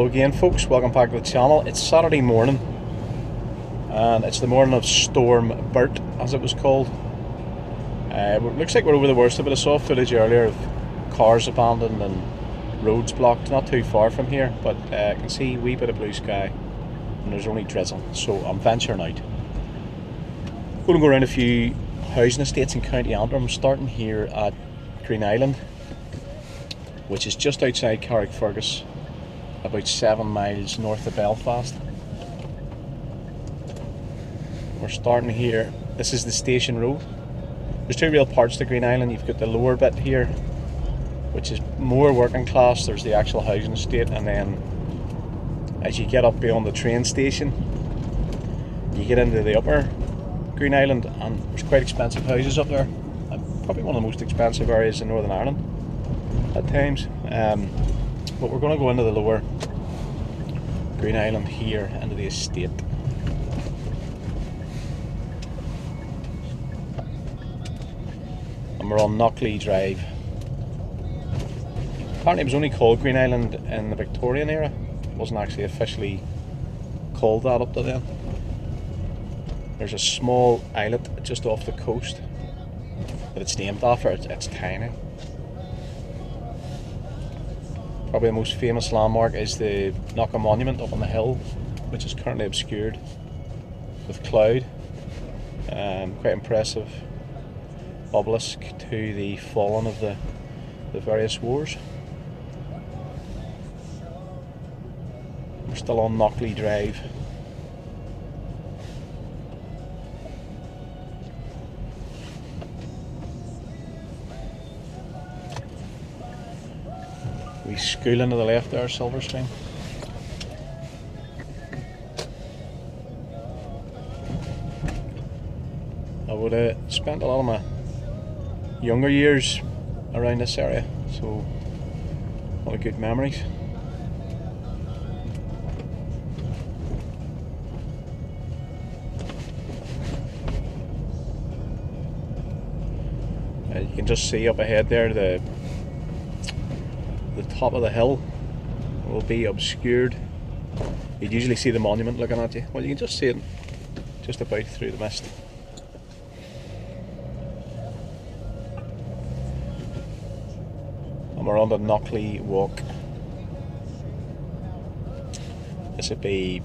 Hello again folks, welcome back to the channel. It's Saturday morning and it's the morning of Storm Bert, as it was called. It looks like we're over the worst of it. I saw footage earlier of cars abandoned and roads blocked not too far from here, but I can see a wee bit of blue sky and there's only drizzle, so I'm venturing out. I'm going to go around a few housing estates in County Antrim, starting here at Greenisland, which is just outside Carrickfergus, about 7 miles north of Belfast. We're starting here. This is the station road. There's two real parts to Greenisland. You've got the lower bit here, which is more working class. There's the actual housing estate, and then as you get up beyond the train station, you get into the upper Greenisland, and there's quite expensive houses up there. Probably one of the most expensive areas in Northern Ireland at times. But we're going to go into the lower Greenisland here, into the estate. And we're on Knockley Drive. Apparently it was only called Greenisland in the Victorian era. It wasn't actually officially called that up to then. There's a small islet just off the coast that it's named after. It's tiny. Probably the most famous landmark is the Knocker Monument up on the hill, which is currently obscured with cloud. Quite impressive obelisk to the fallen of the various wars. We're still on Knockley Drive. We school into the left there, Silver Spring. I would have spent a lot of my younger years around this area, so a lot of good memories. You can just see up ahead there the top of the hill will be obscured. You'd usually see the monument looking at you. Well, you can just see it just about through the mist. And we're on the Knockley Walk. This would be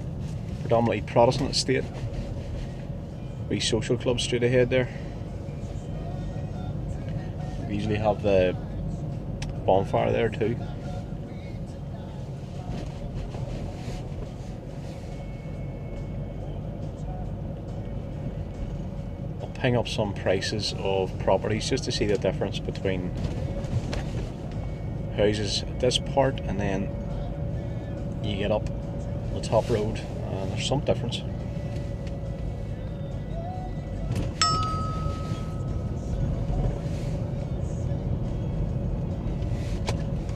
predominantly Protestant estate. Wee social club straight ahead there. We usually have the bonfire there too. I'll ping up some prices of properties just to see the difference between houses at this part and then you get up the top road and there's some difference.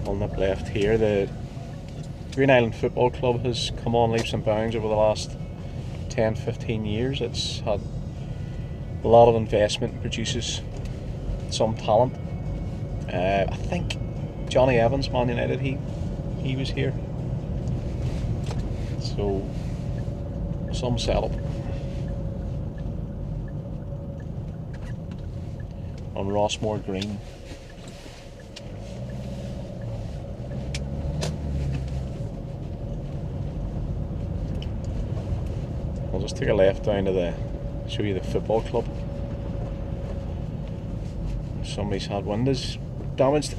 On the left here, the Greenisland Football Club has come on leaps and bounds over the last 10-15 years. It's had a lot of investment, produces some talent. I think Johnny Evans, Man United, he was here. So some setup. On Rossmore Green. I'll just take a left down to show you the football club. Somebody's had windows damaged.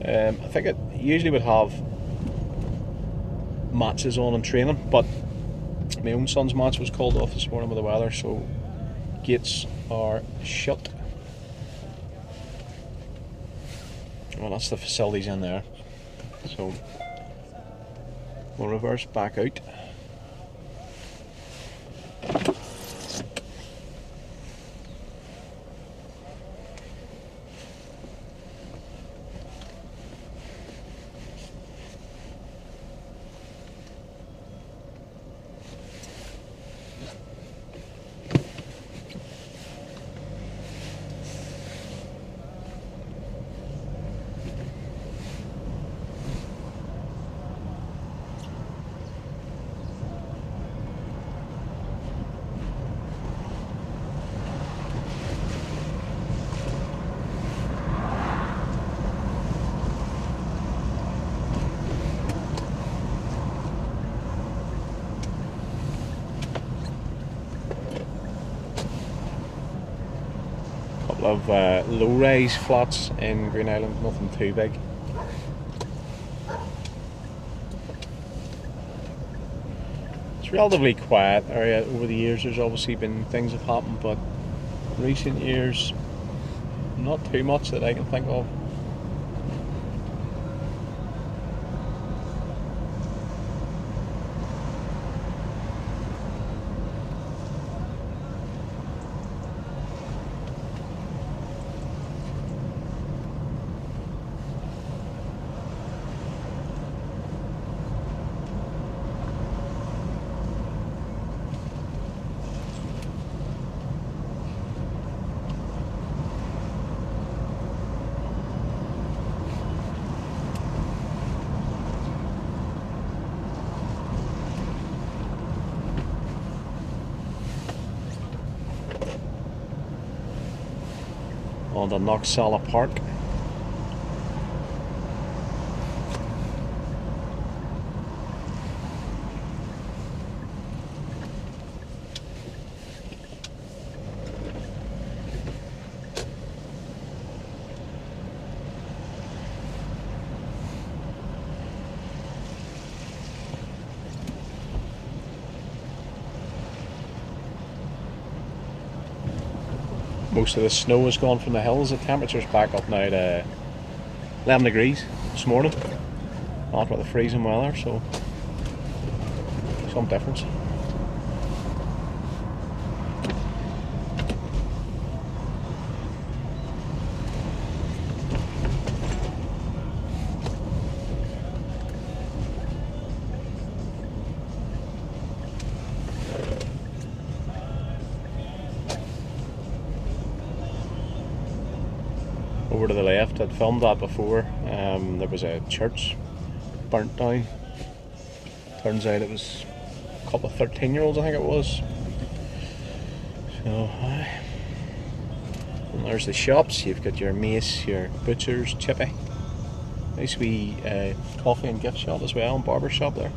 I think it usually would have matches on and training, but my own son's match was called off this morning with the weather, so gates are shut. Well, that's the facilities in there. So we'll reverse back out. couple of low-rise flats in Greenisland, nothing too big. It's a relatively quiet area over the years. There's obviously been things have happened, but in recent years, not too much that I can think of. On the Knocksalla Park. Most of the snow has gone from the hills. The temperature's back up now to 11 degrees this morning. Not with the freezing weather, so some difference. Over to the left, I'd filmed that before. There was a church burnt down. Turns out it was a couple of 13-year-olds, I think it was. So, and there's the shops. You've got your Mace, your Butcher's, Chippy. Nice wee coffee and gift shop as well, and barber shop there.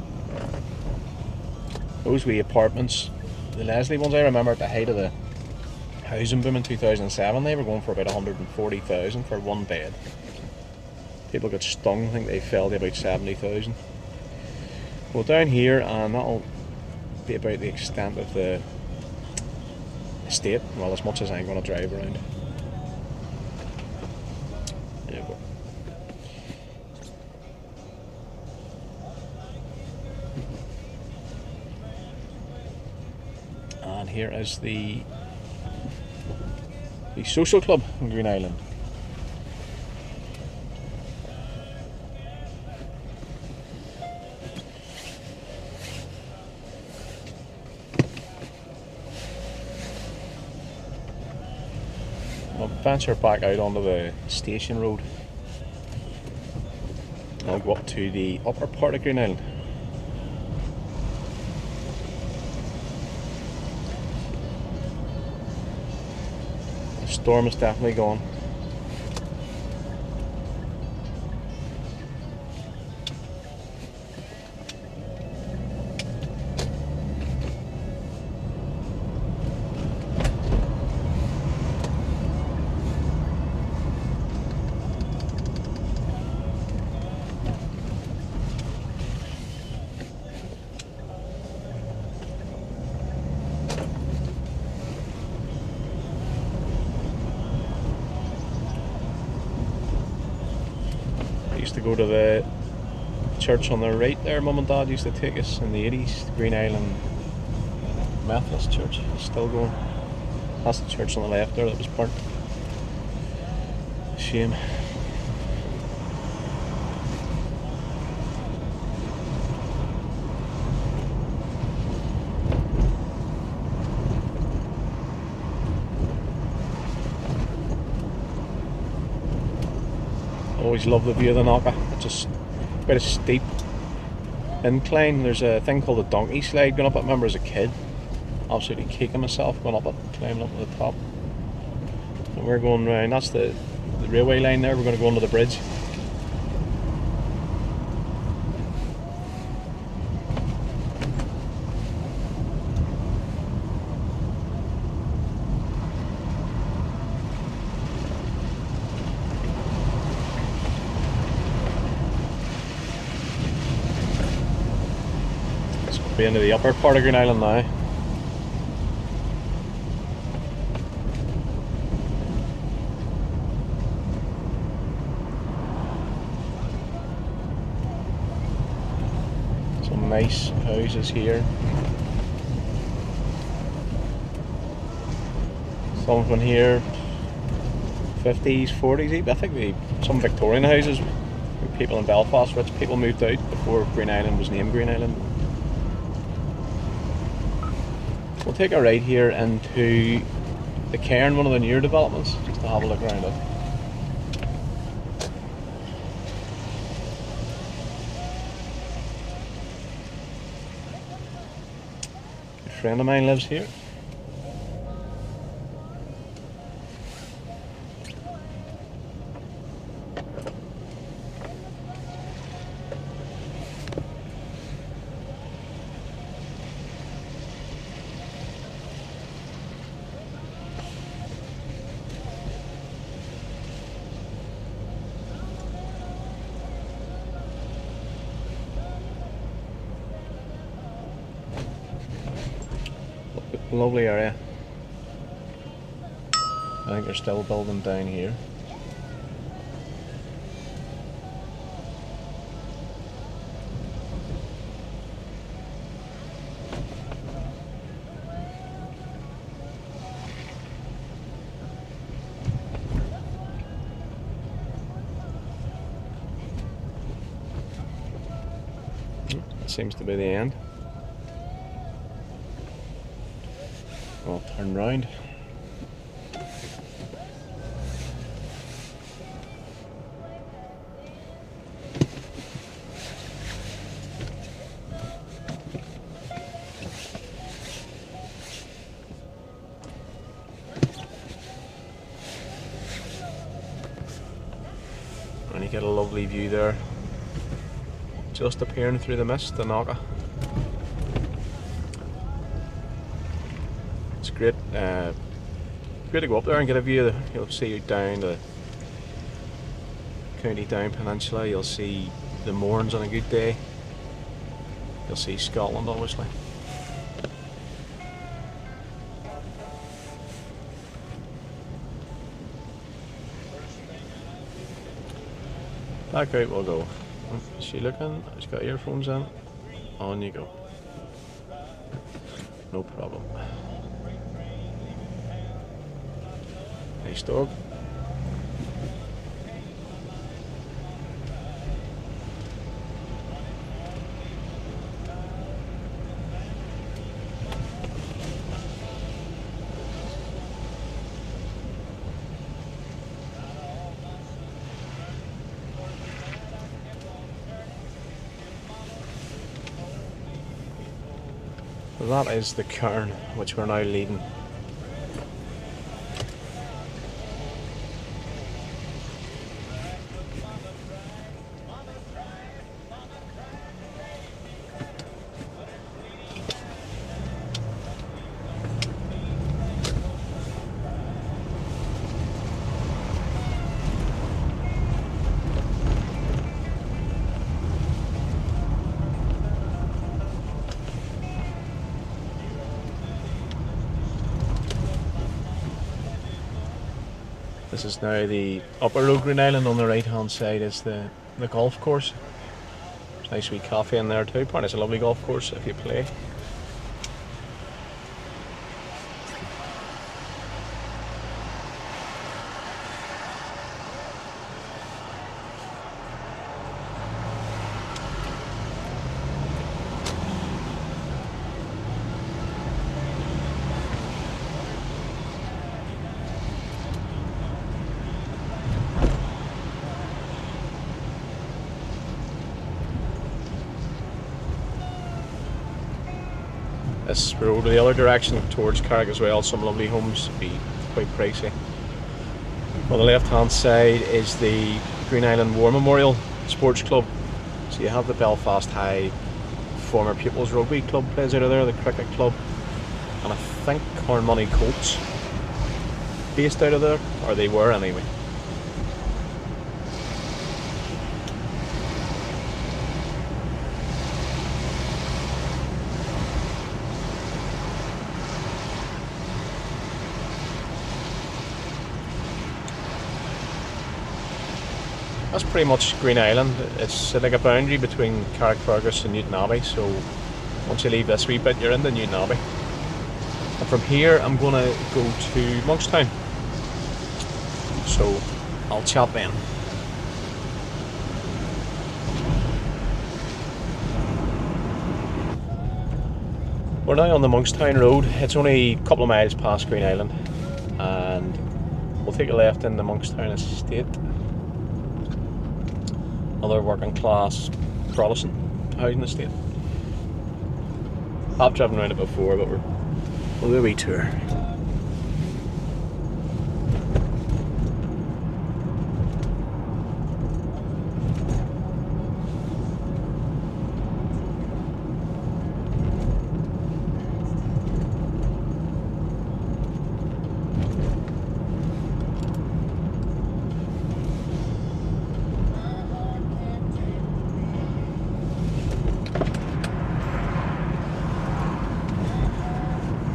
Those wee apartments, the Leslie ones, I remember at the height of the housing boom in 2007, they were going for about 140,000 for one bed. People got stung, I think they fell to about 70,000. Well, down here, and that'll be about the extent of the estate, well, as much as I'm going to drive around. There we go. And here is the social club in Greenisland. I'll venture back out onto the station road. I'll go up to the upper part of Greenisland. Storm is definitely gone. Used to go to the church on the right there. Mum and Dad used to take us in the 80s. The Greenisland Methodist Church is still going. That's the church on the left there that was burnt. Shame. Always love the view of the Knocker. It's just a bit of steep incline. There's a thing called a donkey slide going up it. I remember as a kid, absolutely kicking myself going up it, climbing up to the top. And we're going round. That's the railway line there. We're going to go under the bridge. We're into the upper part of Greenisland now. Some nice houses here. Some from here, 50s, 40s. I think some Victorian houses. People in Belfast, rich people moved out before Greenisland was named Greenisland. We'll take a ride here into the cairn, one of the newer developments, just to have a look around it. A friend of mine lives here. Lovely area. I think they're still building down here. That seems to be the end. I'll turn round. And you get a lovely view there, just appearing through the mist, the Naga. Great, great to go up there and get a view. You'll see down the County Down Peninsula. You'll see the Mournes on a good day. You'll see Scotland, obviously. Back out we'll go. Is she looking? She's got earphones in. On you go. No problem. Nice dog. That is the cairn which we're now leading. This is now the upper road Greenisland. On the right hand side is the golf course. There's a nice wee cafe in there too. Apparently it's a lovely golf course if you play. This road the other direction towards Carrick as well, some lovely homes, be quite pricey. On the left hand side is the Greenisland War Memorial Sports Club. So you have the Belfast High former Pupils Rugby Club plays out of there, the cricket club, and I think Cornmoney Colts based out of there, or they were anyway. That's pretty much Green Island. It's like a boundary between Carrickfergus and Newton Abbey, so once you leave this wee bit you're into Newton Abbey. And from here I'm going to go to Monkstown, so I'll chat then. We're now on the Monkstown Road. It's only a couple of miles past Green Island, and we'll take a left in the Monkstown Estate. Another working class Protestant housing estate. I've driven around it before, but we'll do a wee tour.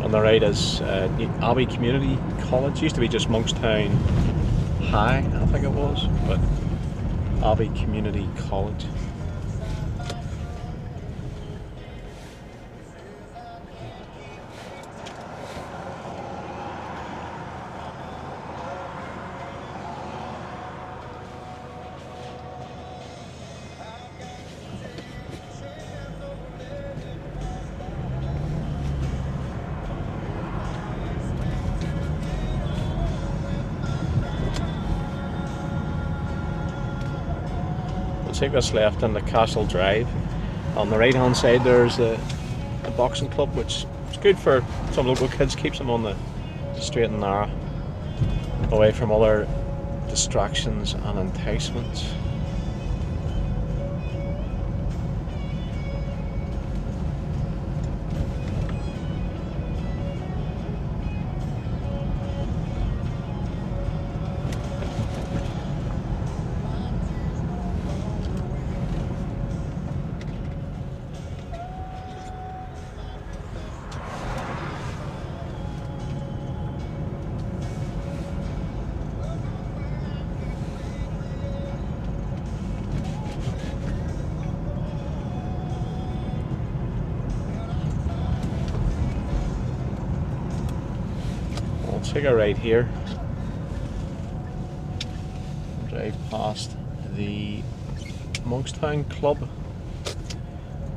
On the right is Abbey Community College. Used to be just Monkstown High, I think it was, but Abbey Community College. Take this left in the Castle Drive. On the right hand side there's a boxing club, which is good for some local kids, keeps them on the straight and narrow, away from other distractions and enticements. Take a right here, drive past the Monkstown Club,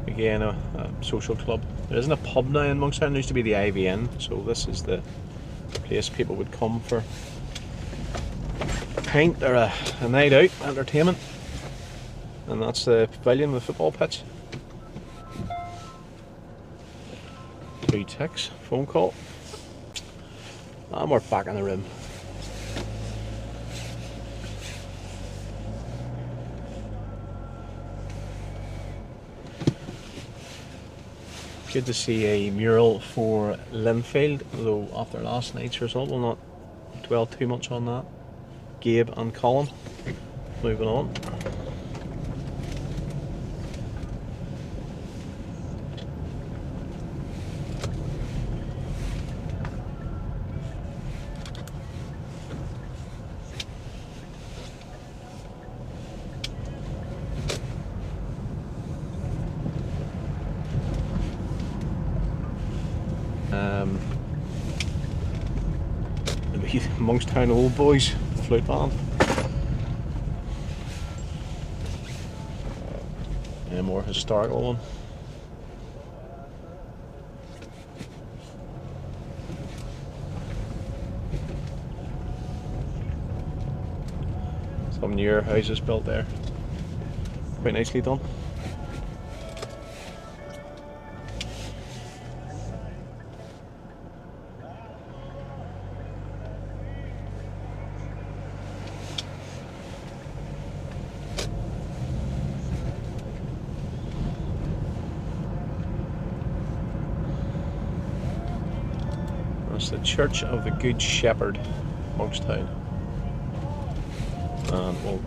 again a social club. There isn't a pub now in Monkstown. There used to be the IVN, so this is the place people would come for a pint or a night out, entertainment. And that's the pavilion with the football pitch. 2 ticks, phone call. And we're back in the room. Good to see a mural for Linfield, although after last night's result we'll not dwell too much on that. Gabe and Colin. Moving on. Monkstown Old Boys flute band. And a more historical one. Some newer houses built there. Quite nicely done. That's the Church of the Good Shepherd, Monkstown. And we'll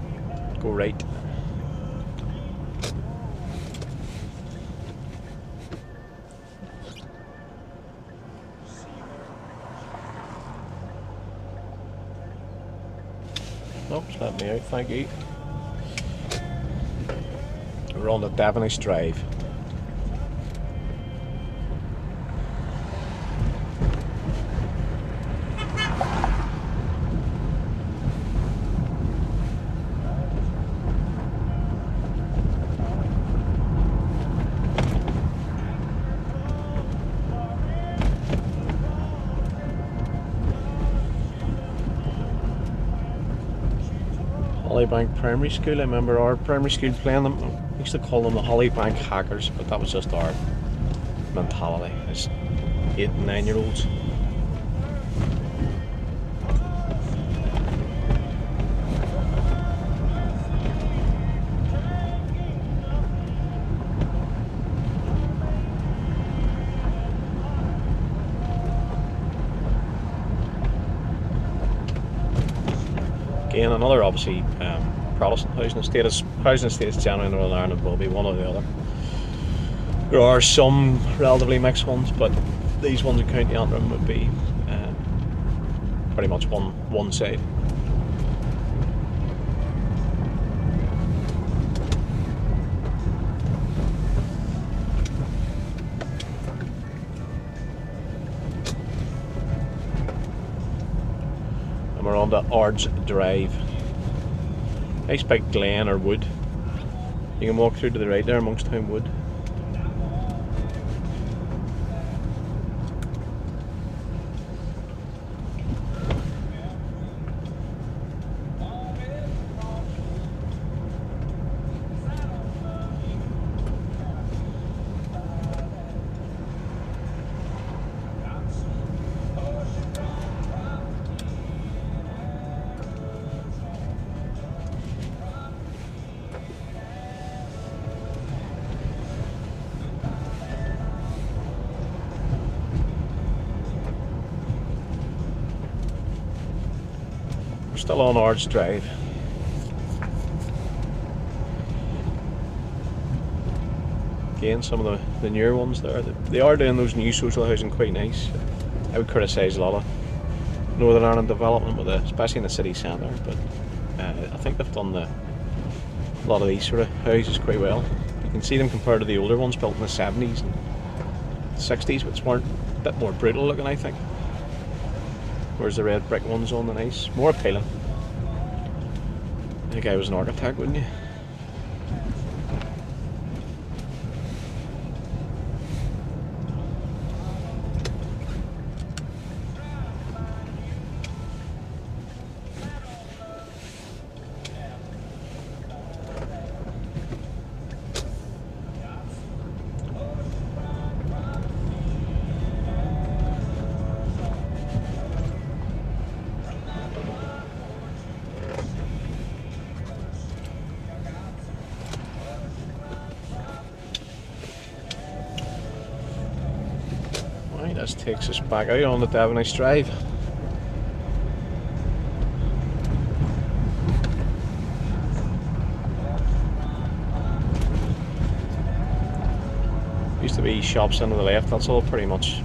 go right. Oh, it's let me out, thank you. We're on the Devonish Drive. Hollybank Primary School. I remember our primary school playing them. We used to call them the Hollybank Hackers, but that was just our mentality as 8 and 9 year olds. Again, another obviously Protestant housing estate. Housing estates generally in Northern Ireland will be one or the other. There are some relatively mixed ones, but these ones in County Antrim would be pretty much one side. And we're on the Ards Drive. Nice big glen or wood. You can walk through to the right there, Monkstown Wood. Still on Ards Drive. Again, some of the newer ones there. They are doing those new social housing quite nice. I would criticise a lot of Northern Ireland development with it, especially in the city centre, but I think they've done a lot of these sort of houses quite well. You can see them compared to the older ones built in the 70s and 60s, which weren't a bit more brutal looking, I think. Whereas the red brick ones on the nice, more appealing. I think I was an architect, wouldn't you? This takes us back out on the Devonish Drive. Used to be shops into the left, that's all pretty much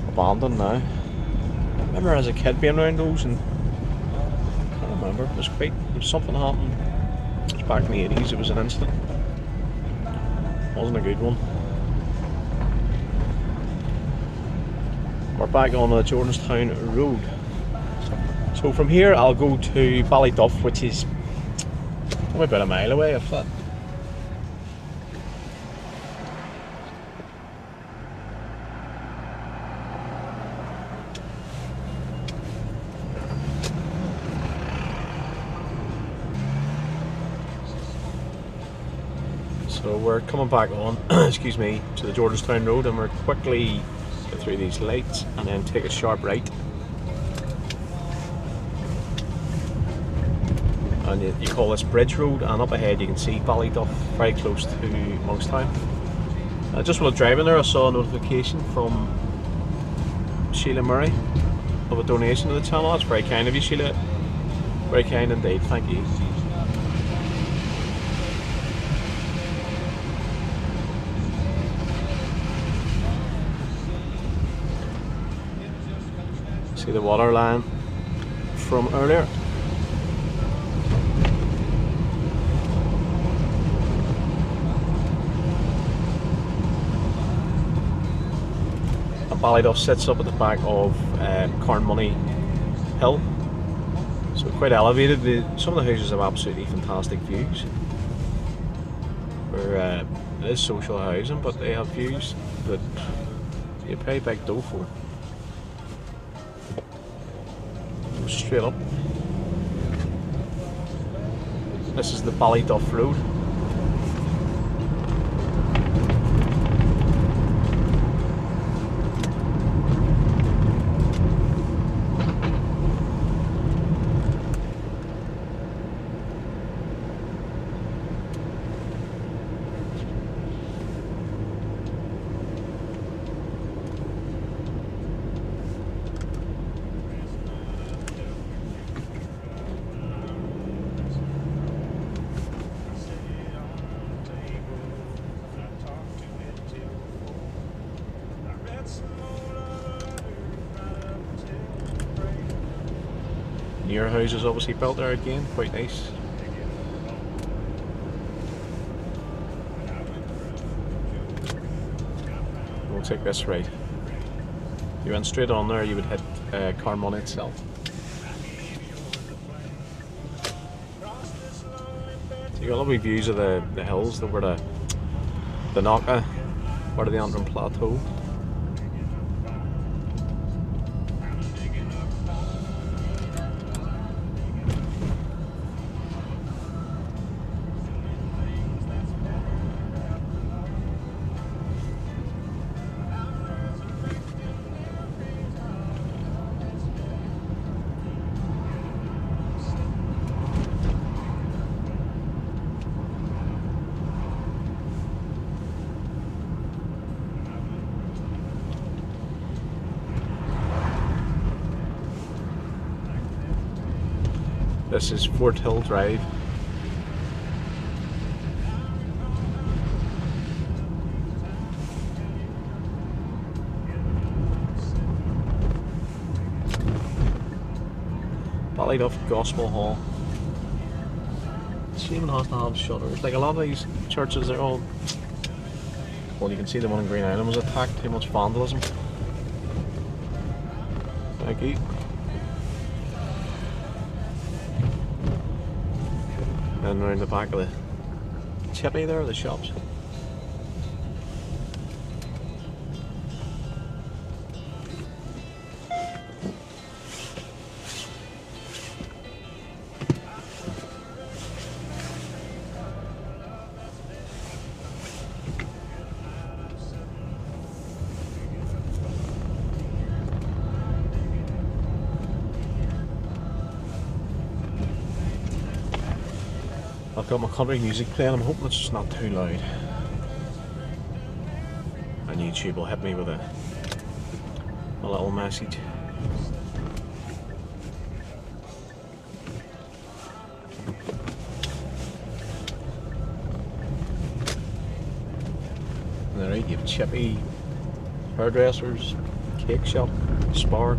abandoned now. I remember as a kid being around those and I can't remember, it was quite, something happened. It was back in the 80s, it was an incident. Wasn't a good one. We're back on the Jordanstown Road. So from here I'll go to Ballyduff, which is probably about a mile away, if that. So we're coming back on, excuse me, to the Jordanstown Road, and we're quickly get through these lights and then take a sharp right. And you call this Bridge Road, and up ahead you can see Ballyduff, very close to Monkstown. Just while driving there I saw a notification from Sheila Murray of a donation to the channel. That's very kind of you, Sheila. Very kind indeed, thank you. See the water line from earlier. Ballyduff sits up at the back of Carnmoney Hill, so quite elevated. Some of the houses have absolutely fantastic views. It is social housing, but they have views that you pay big dough for. Go straight up. This is the Ballyduff Road. Newer houses obviously built there again, quite nice. We'll take this right. If you went straight on there, you would hit Carnmoney itself. So you got lovely views of the hills that were the Knocka, part of the Antrim Plateau. This is Fort Hill Drive. Ballyduff Gospel Hall. It even has to have shutters. Like a lot of these churches, they're all... Well, you can see the one in Greenisland was attacked. Too much vandalism. Thank you. And around the back of the chippy there, the shops. I've got my country music playing. I'm hoping it's just not too loud. And YouTube will hit me with a little message. Alright, you have Chippy, hairdressers, cake shop, Spar.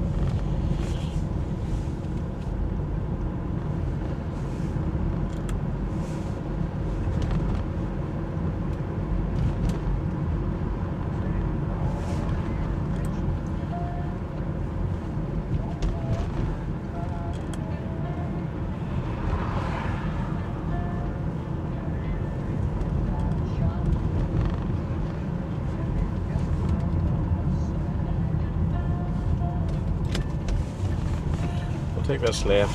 Take this left,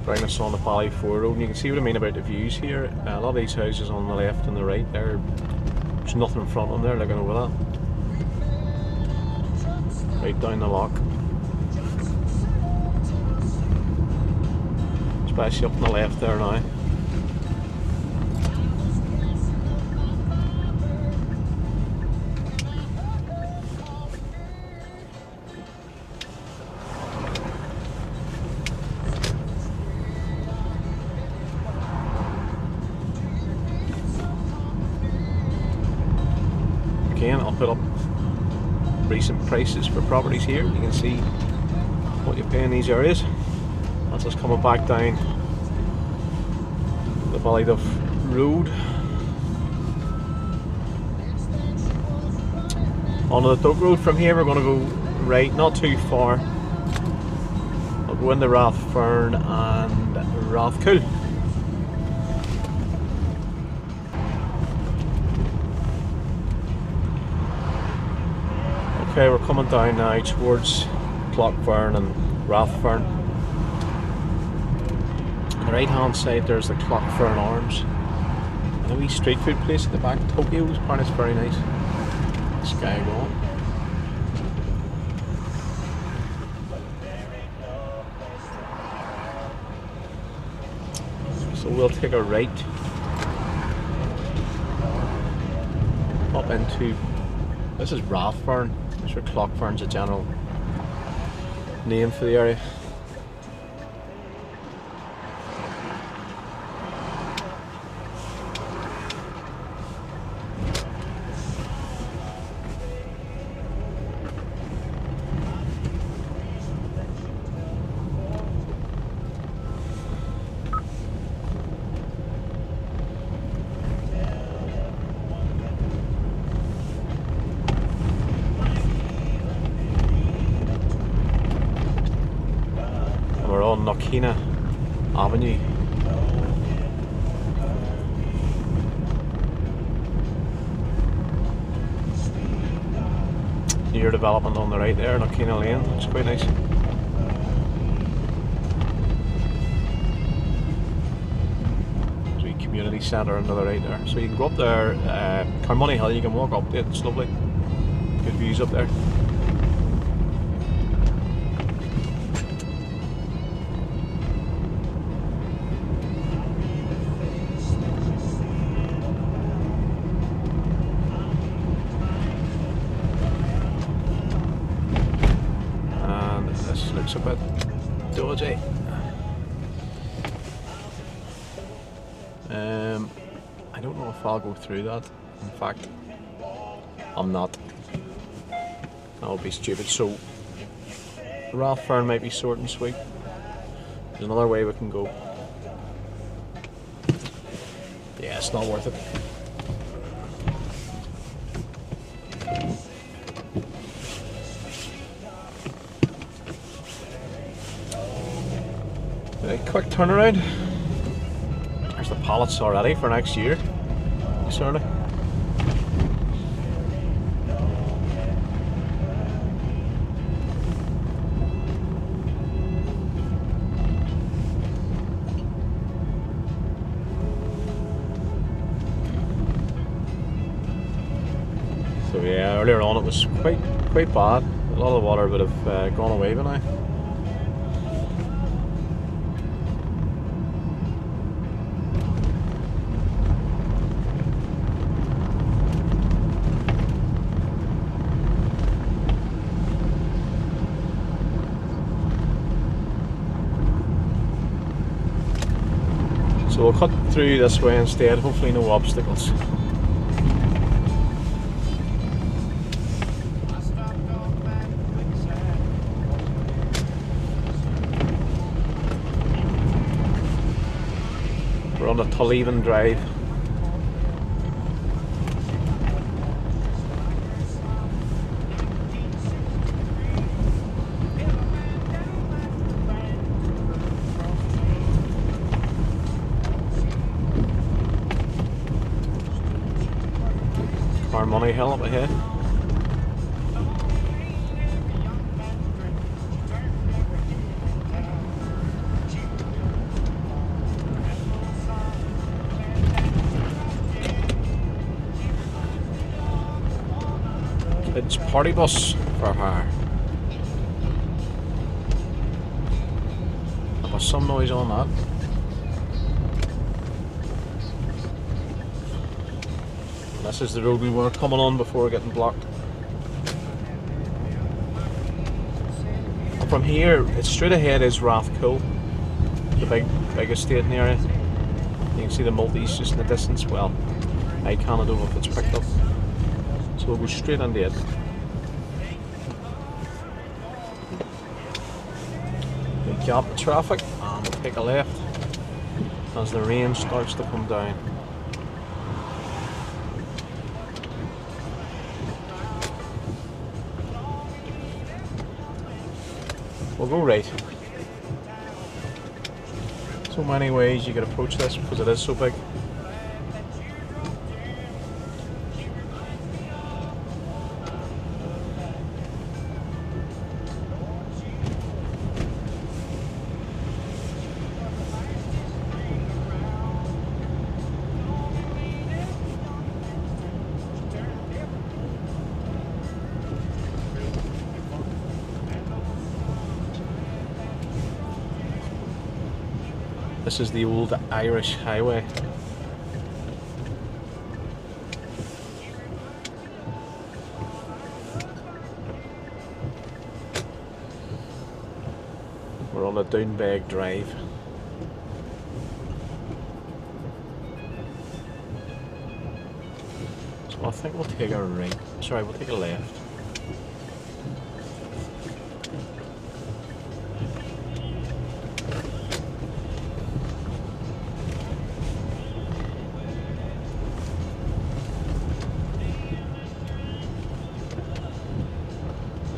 bring us on the Ballyduff Road, and you can see what I mean about the views here. A lot of these houses on the left and the right, there's nothing in front of them there, looking over that. Right down the lock. Especially up on the left there now. Again, I'll put up recent prices for properties here. You can see what you pay in these areas. That's us coming back down the Ballyduff Road. onto the Doak Road. From here we're going to go right, not too far. We'll go into Rathfern and Rathcoole. Okay, we're coming down now towards Clockfern and Rathfern. On the right hand side there's the Clockfern Arms. And a wee street food place at the back, Tokyo's, apparently it's very nice. Sky going. So we'll take a right up into, this is Rathfern. I'm sure Clockfern's a general name for the area. Knockina Avenue. Near development on the right there, Knockina Lane, looks quite nice. So community centre on the right there. So you can go up there, Carmoney Hill, you can walk up it, it's lovely. Good views up there. Looks a bit dodgy. I don't know if I'll go through that. In fact, I'm not. That would be stupid. So Rathfern might be short and sweet. There's another way we can go. Yeah, it's not worth it. Quick turnaround. There's the pallets already for next year. Certainly. So yeah, earlier on it was quite bad. A lot of the water would have gone away by now. So we'll cut through this way instead, hopefully no obstacles. We're on the Tulleven Drive. Money Hill up ahead. It's party bus for hire. There was some noise on that. This is the road we were coming on before getting blocked. And from here, it's straight ahead is Rathcoole, the big estate in the area. You can see the multis just in the distance. Well, I don't know if it's picked up. So we'll go straight into it. We gap the traffic and we'll take a left as the rain starts to come down. We'll go right. So many ways you could approach this because it is so big. This is the old Irish highway. We're on a Downbeg Drive. So I think we'll take a right. Sorry, we'll take a left.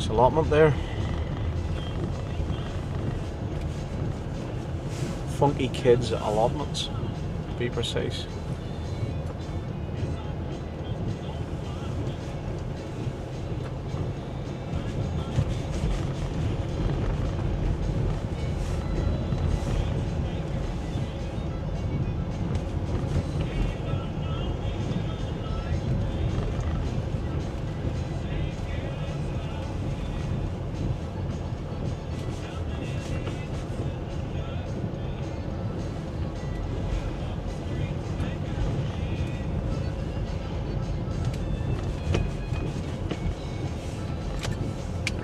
Allotment there. Funky Kids allotments, to be precise.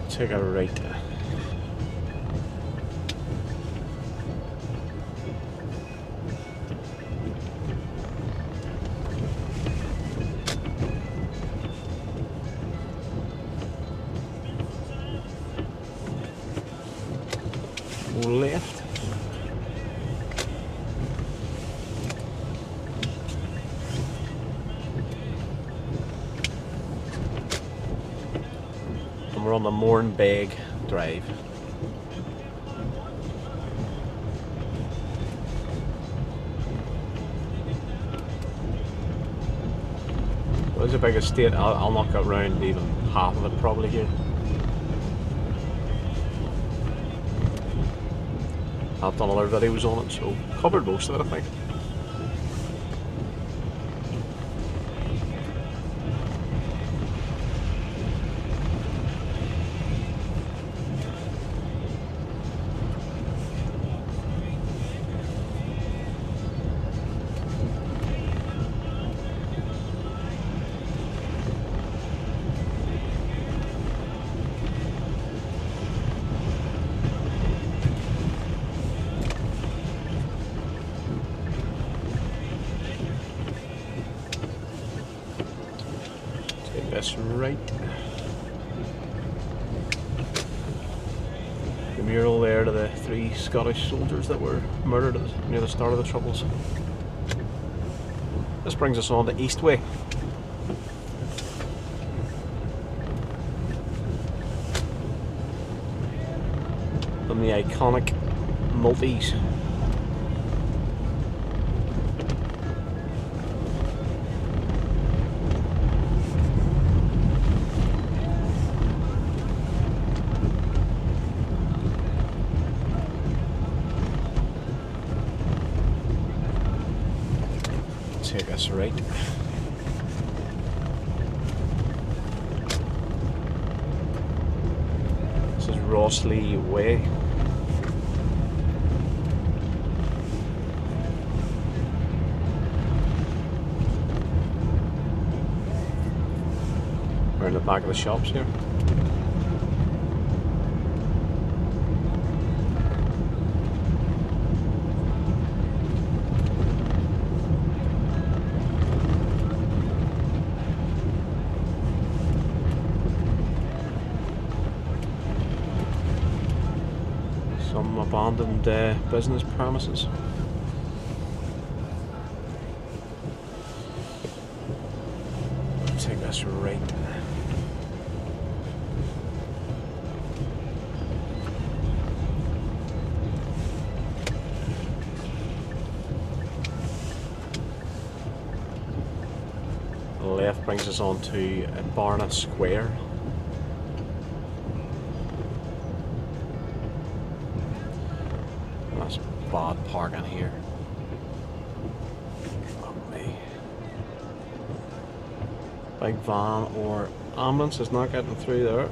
Take a right. Left. We're on the Monkstown Drive. Well, it's a big estate. I'll knock it round even half of it probably here. I've done other videos on it, so covered most of it, I think. That's right. The mural there to the 3 Scottish soldiers that were murdered near the start of the Troubles. This brings us on to Eastway. And the iconic Multis. Take us right. This is Rossley Way. We're in the back of the shops here. Some abandoned business premises. Take us right. left brings us on to Barna Square. That's bad parking here. Oh me. Big van or ambulance is not getting through there.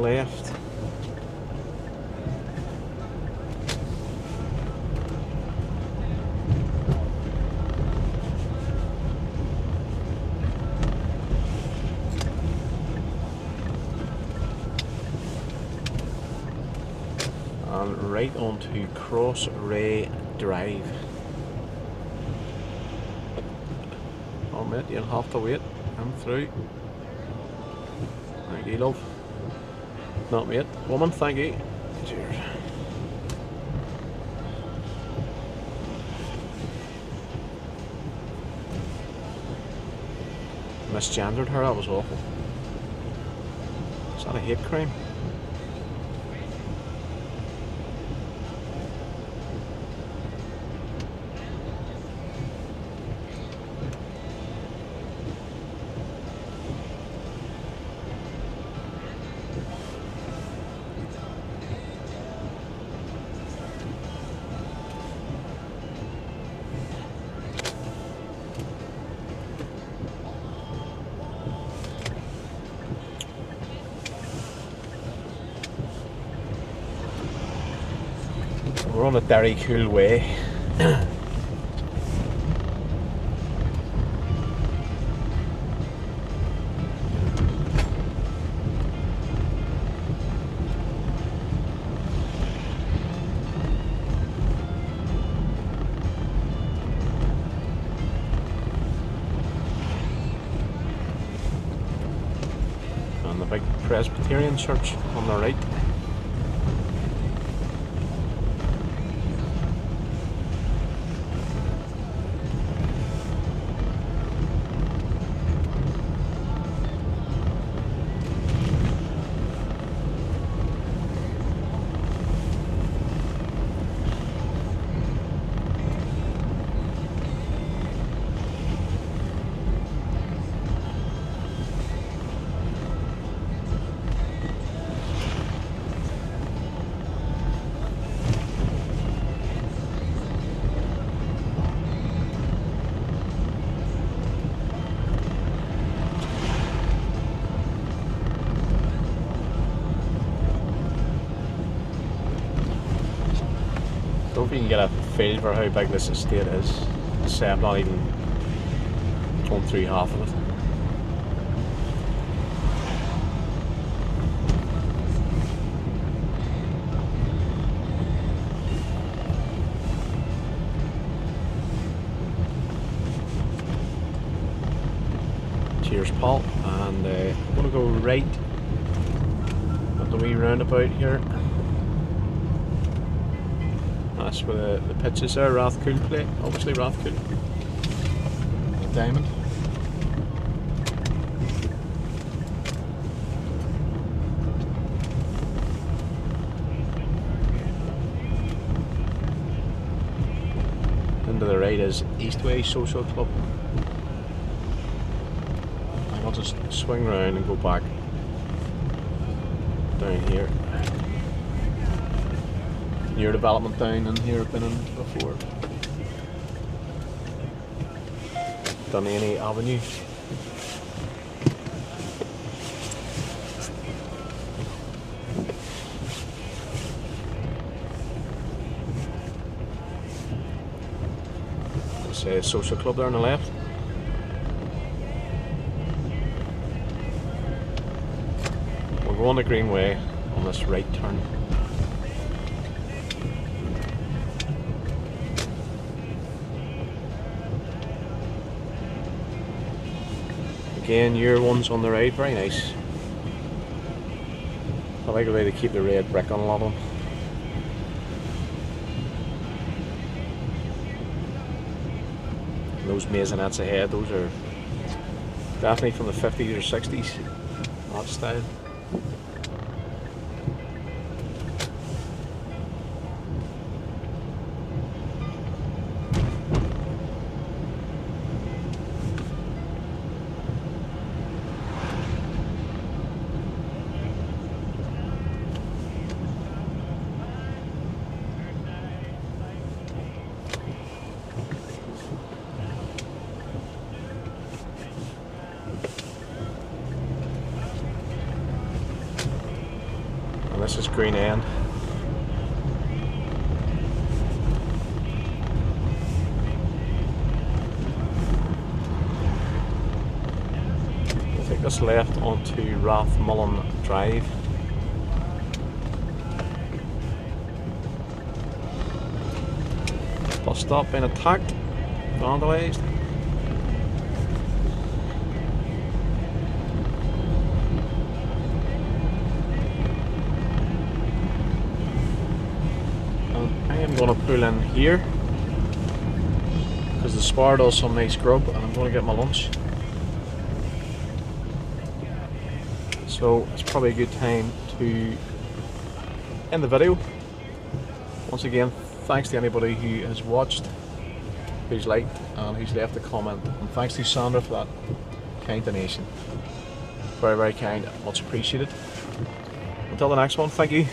Left. And right onto Cross Ray Drive. Oh mate, you'll have to wait. I'm through. Thank you, love. Not mate, woman, thank you. Cheers. Misgendered her, that was awful. Is that a hate crime? We're on a very cool way. And the big Presbyterian church on the right. I don't think you can get a feel for how big this estate is. Say I'm not even going through half of it. Cheers, Paul. And I'm going to go right at the wee roundabout here. That's where the pitches are, Rathcoole plate, obviously Rathcoole. The diamond. And to the right is Eastway Social Club. I'll just swing round and go back down here. Near development down in here, I've been in before. Dunany Avenue. There's a social club there on the left. We'll go on the Greenway on this right turn. Again, year one's on the right, very nice. I like the way they keep the red brick on a lot of them. And those maisonettes ahead, those are definitely from the 50s or 60s, that style. This is Green End. We'll take this left onto Rathcoole Drive. Bus stop being attacked, vandalised. I'm going to pull in here because the Spar does some nice grub and I'm going to get my lunch. So it's probably a good time to end the video. Once again, thanks to anybody who has watched, who's liked and who's left a comment, and thanks to Sandra for that kind donation. Very, very kind, much appreciated. Until the next one, thank you.